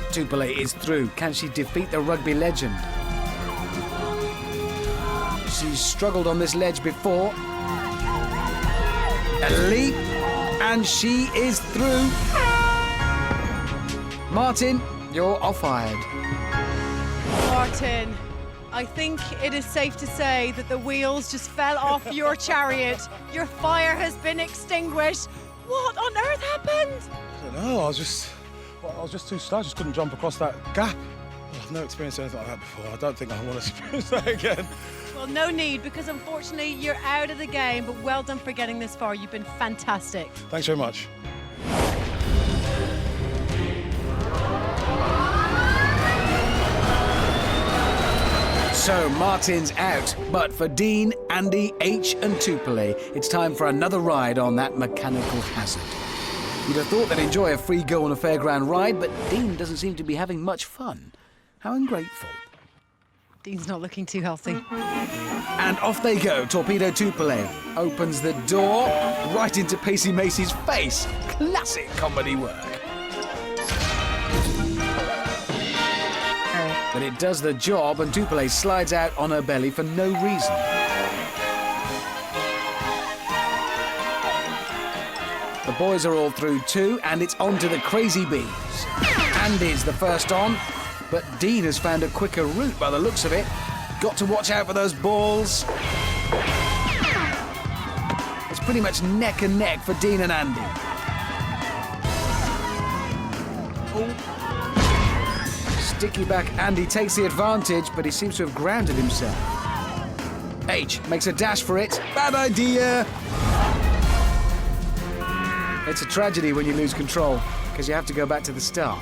Tupele is through. Can she defeat the rugby legend? She's struggled on this ledge before. A leap, and she is through. Martin, you're off-hired. Martin, I think it is safe to say that the wheels just fell off your chariot. Your fire has been extinguished. What on earth happened? I don't know, I was just too slow. I just couldn't jump across that gap. I've never experienced anything like that before. I don't think I want to experience that again. Well, no need, because unfortunately you're out of the game, but well done for getting this far. You've been fantastic. Thanks very much. So Martin's out, but for Dean, Andy, H and Tupele, it's time for another ride on that mechanical hazard. You'd have thought they'd enjoy a free go on a fairground ride, but Dean doesn't seem to be having much fun. How ungrateful. Dean's not looking too healthy. And off they go. Torpedo Tupele opens the door right into Pacey Macy's face. Classic comedy work. But it does the job, and Tupele slides out on her belly for no reason. The boys are all through too, and it's on to the Crazy Bees. Andy's the first on, but Dean has found a quicker route by the looks of it. Got to watch out for those balls. It's pretty much neck and neck for Dean and Andy. Oh. Sticky Back Andy takes the advantage, but he seems to have grounded himself. H makes a dash for it. Bad idea! It's a tragedy when you lose control, because you have to go back to the start.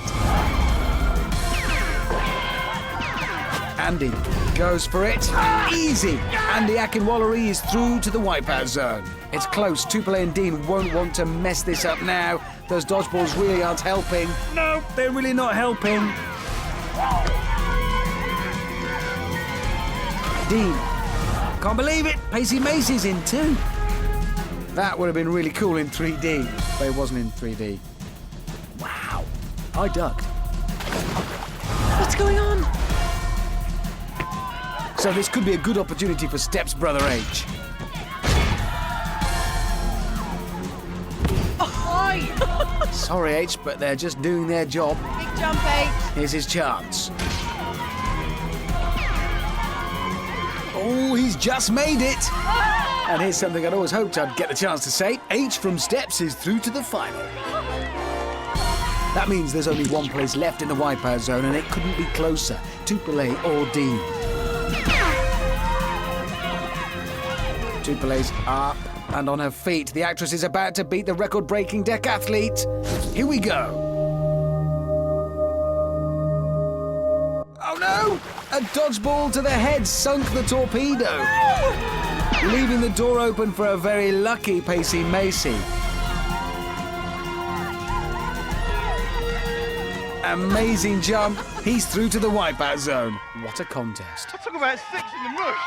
Andy goes for it. Easy! Andy Akinwallery is through to the Wipeout Zone. It's close. Tupele and Dean won't want to mess this up now. Those dodgeballs really aren't helping. No, they're really not helping. Dean. Can't believe it. Pacey Macy's in too. That would have been really cool in 3D, but it wasn't in 3D. Wow. I ducked. What's going on? So this could be a good opportunity for Steps' brother H. Oh, Sorry, H, but they're just doing their job. big jump, H. Here's his chance. Oh, he's just made it. And here's something I'd always hoped I'd get the chance to say. H from Steps is through to the final. That means there's only one place left in the Wipeout Zone, and it couldn't be closer. Tupele or Dean. Tupele's up and on her feet. The actress is about to beat the record-breaking decathlete. Here we go. Oh no! A dodgeball to the head sunk the torpedo, leaving the door open for a very lucky Pacey Macy. Amazing jump. He's through to the Wipeout Zone. What a contest. I took about 6 in the rush.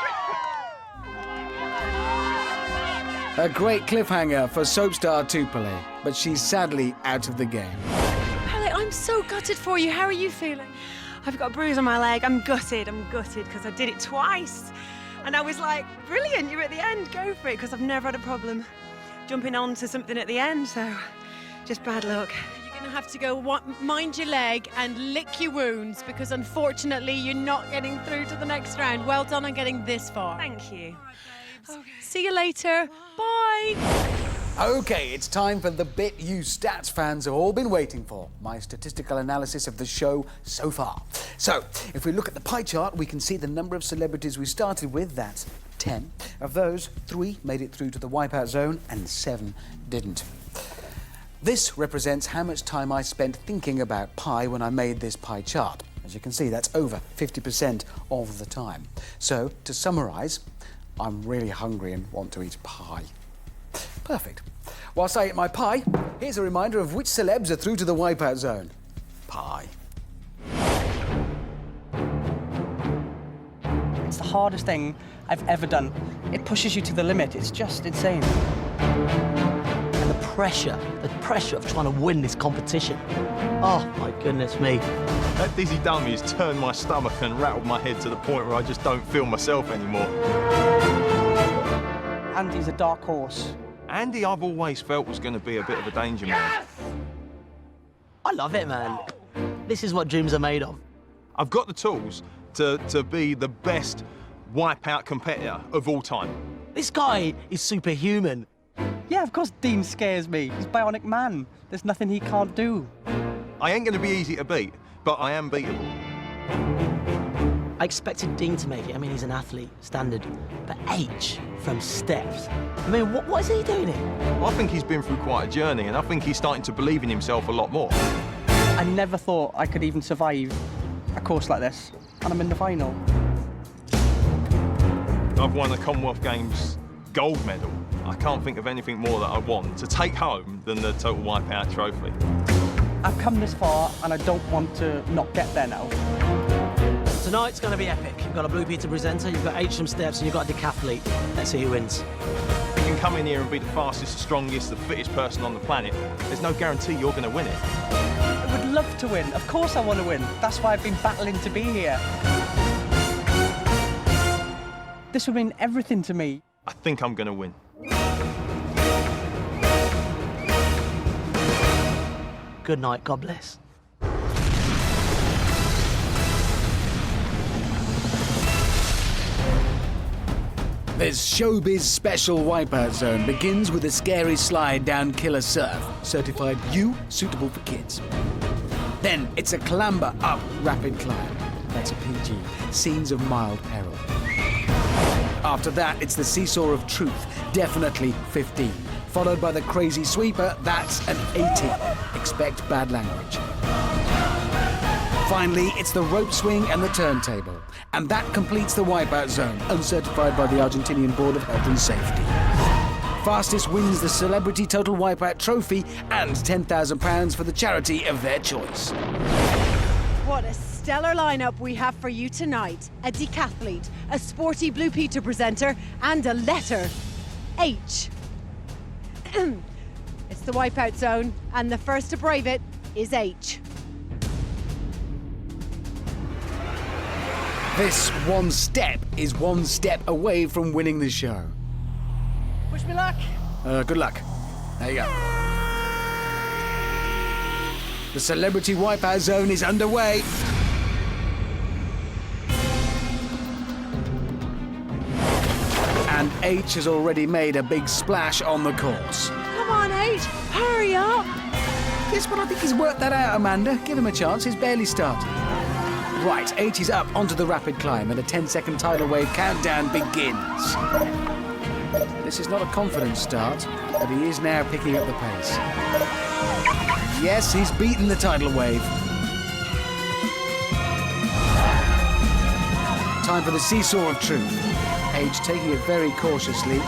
A great cliffhanger for soap star Tupele, but she's sadly out of the game. Pele, I'm so gutted for you. How are you feeling? I've got a bruise on my leg. I'm gutted because I did it twice. And I was like, brilliant, you're at the end, go for it, because I've never had a problem jumping onto something at the end, so just bad luck. You're going to have to go mind your leg and lick your wounds, because unfortunately you're not getting through to the next round. Well done on getting this far. Thank you. Okay. See you later. Bye. OK, it's time for the bit you stats fans have all been waiting for. My statistical analysis of the show so far. So, if we look at the pie chart, we can see the number of celebrities we started with. That's 10. Of those, 3 made it through to the Wipeout Zone and 7 didn't. This represents how much time I spent thinking about pie when I made this pie chart. As you can see, that's over 50% of the time. So, to summarise, I'm really hungry and want to eat pie. Perfect. Whilst I eat my pie, here's a reminder of which celebs are through to the Wipeout Zone. Pie. It's the hardest thing I've ever done. It pushes you to the limit. It's just insane. And the pressure of trying to win this competition. Oh, my goodness me. That dizzy dummy has turned my stomach and rattled my head to the point where I just don't feel myself anymore. Andy's a dark horse. Andy, I've always felt was going to be a bit of a danger man. I love it, man. This is what dreams are made of. I've got the tools to be the best Wipeout competitor of all time. This guy is superhuman. Yeah, of course Dean scares me. He's Bionic Man. There's nothing he can't do. I ain't going to be easy to beat, but I am beatable. I expected Dean to make it. I mean, he's an athlete, standard. But H from Steps. I mean, what is he doing here? I think he's been through quite a journey, and I think he's starting to believe in himself a lot more. I never thought I could even survive a course like this, and I'm in the final. I've won the Commonwealth Games gold medal. I can't think of anything more that I want to take home than the Total Wipeout trophy. I've come this far, and I don't want to not get there now. Tonight's going to be epic. You've got a Blue Peter presenter, you've got H from Steps, and you've got a decathlete. Let's see who wins. You can come in here and be the fastest, the strongest, the fittest person on the planet. There's no guarantee you're going to win it. I would love to win. Of course I want to win. That's why I've been battling to be here. This would mean everything to me. I think I'm going to win. Good night, God bless. This showbiz special Wipeout Zone begins with a scary slide down Killer Surf, certified U, suitable for kids. Then it's a clamber up rapid climb. That's a PG. Scenes of mild peril. After that, it's the seesaw of truth, definitely 15. Followed by the crazy sweeper, that's an 18. Expect bad language. Finally, it's the rope swing and the turntable. And that completes the Wipeout Zone, uncertified by the Argentinian Board of Health and Safety. Fastest wins the Celebrity Total Wipeout trophy and £10,000 for the charity of their choice. What a stellar lineup we have for you tonight. A decathlete, a sporty Blue Peter presenter, and a letter H. It's the Wipeout Zone, and the first to brave it is H. This one step is one step away from winning the show. Wish me luck. Good luck. There you go. The Celebrity Wipeout Zone is underway. And H has already made a big splash on the course. Come on, H, hurry up. Yes, but I think he's worked that out, Amanda. Give him a chance, he's barely started. Right, H is up onto the rapid climb and a 10-second tidal wave countdown begins. This is not a confident start, but he is now picking up the pace. Yes, he's beaten the tidal wave. Time for the seesaw of truth. H taking it very cautiously.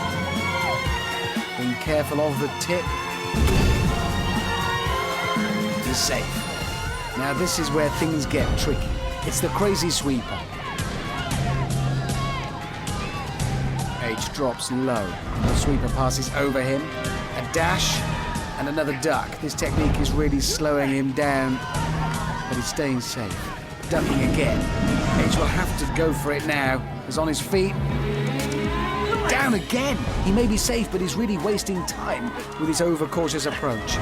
Being careful of the tip. He's safe. Now this is where things get tricky. It's the crazy sweeper. H drops low. The sweeper passes over him. A dash and another duck. This technique is really slowing him down, but he's staying safe. Ducking again. H will have to go for it now. He's on his feet. Down again. He may be safe, but he's really wasting time with his overcautious approach.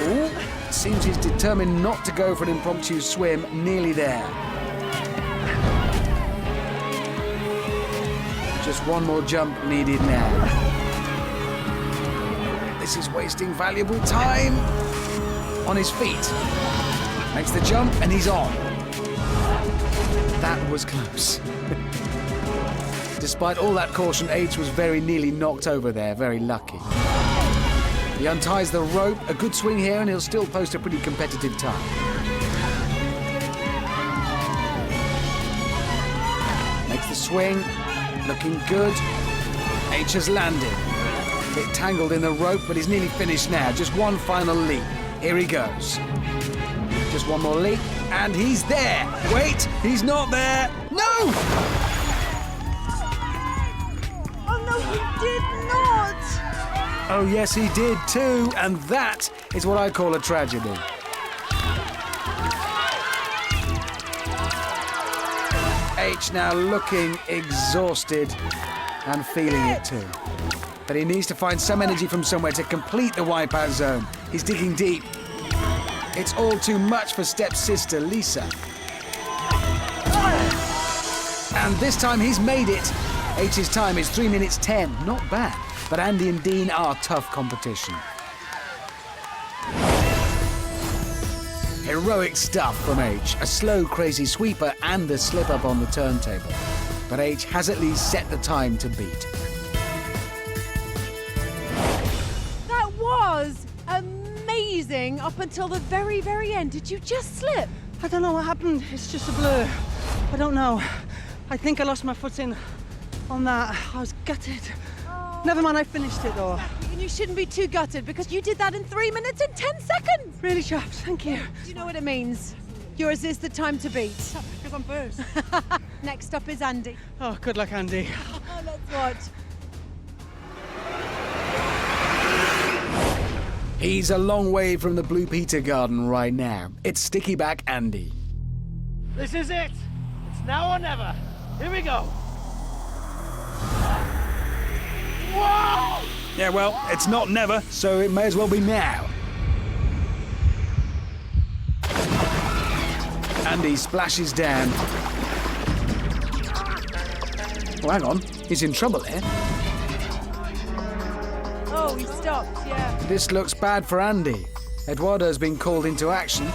Ooh. Seems he's determined not to go for an impromptu swim. Nearly there. Just one more jump needed now. This is wasting valuable time. On his feet. Makes the jump and he's on. That was close. Despite all that caution, H was very nearly knocked over there. Very lucky. He unties the rope, a good swing here, and he'll still post a pretty competitive time. Makes the swing, looking good. H has landed. A bit tangled in the rope, but he's nearly finished now. Just one final leap. Here he goes. Just one more leap, and he's there. Wait, he's not there. No! Oh no, he did not! Oh, yes, he did too, and that is what I call a tragedy. H now looking exhausted and feeling it too. But he needs to find some energy from somewhere to complete the Wipeout Zone. He's digging deep. It's all too much for stepsister Lisa. And this time he's made it. H's time is 3 minutes 10. Not bad. But Andy and Dean are tough competition. Heroic stuff from H. A slow, crazy sweeper and a slip-up on the turntable. But H has at least set the time to beat. That was amazing up until the very, very end. Did you just slip? I don't know what happened. It's just a blur. I don't know. I think I lost my footing on that. I was gutted. Never mind, I finished it though. And you shouldn't be too gutted because you did that in 3 minutes and 10 seconds. Really sharp, thank you. Do you know what it means? Yours is the time to beat. Because I'm first. Next up is Andy. Oh, good luck, Andy. Let's watch. He's a long way from the Blue Peter Garden right now. It's sticky back Andy. This is it. It's now or never. Here we go. Whoa! Yeah, well, it's not never, so it may as well be now. Andy splashes down. Oh, hang on. He's in trouble here. Oh, he stopped, yeah. This looks bad for Andy. Eduardo's been called into action.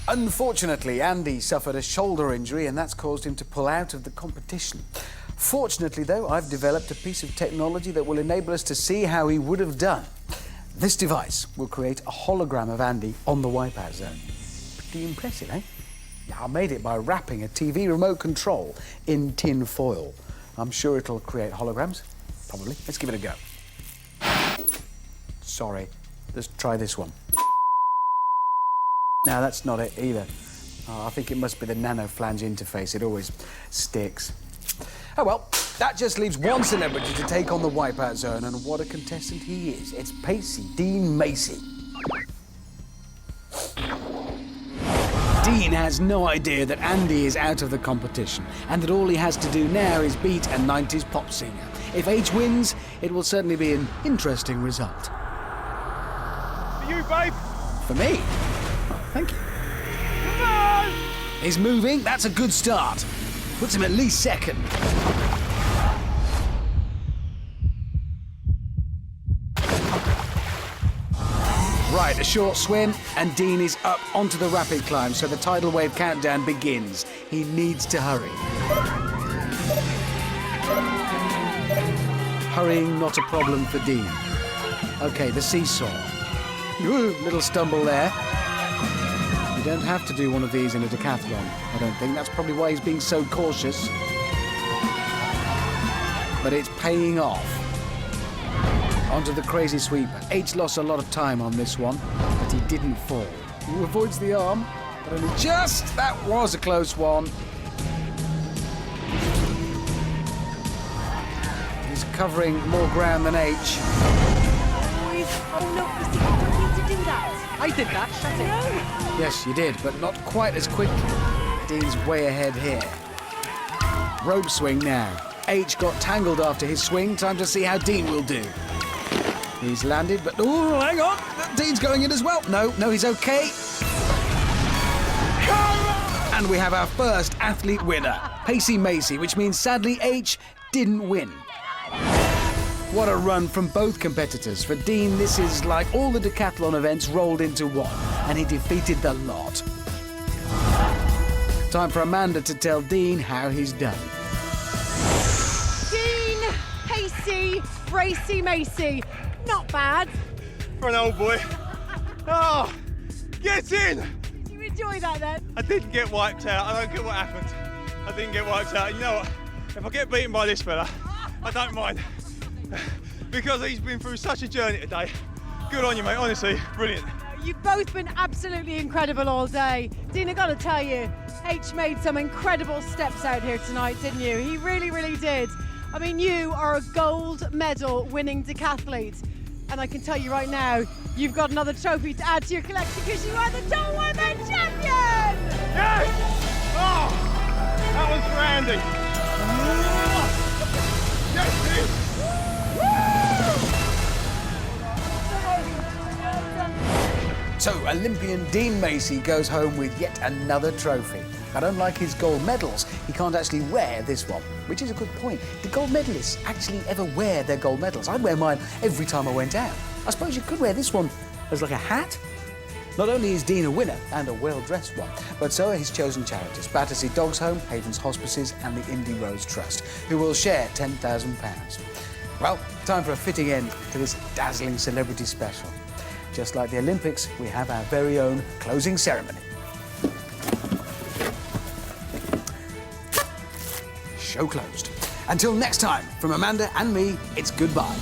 Unfortunately, Andy suffered a shoulder injury and that's caused him to pull out of the competition. Fortunately, though, I've developed a piece of technology that will enable us to see how he would have done. This device will create a hologram of Andy on the Wipeout Zone. Pretty impressive, eh? Yeah, I made it by wrapping a TV remote control in tin foil. I'm sure it'll create holograms. Probably. Let's give it a go. Sorry. Let's try this one. No, that's not it either. Oh, I think it must be the nano-flange interface. It always sticks. Oh well, that just leaves one celebrity to take on the Wipeout Zone, and what a contestant he is. It's Pacey Dean Macy. Dean has no idea that Andy is out of the competition and that all he has to do now is beat a 90s pop singer. If H wins, it will certainly be an interesting result. For you, babe. For me? Oh, thank you. Come on! He's moving. That's a good start. Puts him at least second. Right, a short swim, and Dean is up onto the rapid climb, so the tidal wave countdown begins. He needs to hurry. Hurrying not a problem for Dean. OK, the seesaw. Ooh, little stumble there. You don't have to do one of these in a decathlon, I don't think. That's probably why he's being so cautious. But it's paying off. Onto the crazy sweeper. H lost a lot of time on this one, but he didn't fall. He avoids the arm, but only just. That was a close one. He's covering more ground than H. Oh, no, you don't need to do that. I did that, shut it. Yes, you did, but not quite as quickly. Dean's way ahead here. Rope swing now. H got tangled after his swing. Time to see how Dean will do. He's landed, but... Oh, hang on! Dean's going in as well. No, he's OK. And we have our first athlete winner, Pacey Macy, which means, sadly, H didn't win. What a run from both competitors. For Dean, this is like all the decathlon events rolled into one, and he defeated the lot. Time for Amanda to tell Dean how he's done. Dean, Pacey, Pacey Macy. Not bad. For an old boy. Oh, get in! Did you enjoy that then? I didn't get wiped out. I don't care what happened. I didn't get wiped out. You know what? If I get beaten by this fella, I don't mind. Because he's been through such a journey today. Good on you, mate. Honestly, brilliant. You've both been absolutely incredible all day. Dean, I got to tell you, H made some incredible steps out here tonight, didn't you? He really, really did. I mean, you are a gold medal winning decathlete. And I can tell you right now, you've got another trophy to add to your collection because you are the Total Wipeout champion! Yes! Oh, that was for Andy. Yes, So Olympian Dean Macy goes home with yet another trophy. But unlike his gold medals, he can't actually wear this one, which is a good point. Do gold medalists actually ever wear their gold medals? I'd wear mine every time I went out. I suppose you could wear this one as like a hat. Not only is Dean a winner, and a well-dressed one, but so are his chosen charities, Battersea Dogs Home, Havens Hospices and the Indy Rose Trust, who will share £10,000. Well, time for a fitting end to this dazzling celebrity special. Just like the Olympics, we have our very own closing ceremony. Show closed. Until next time, from Amanda and me, it's goodbye.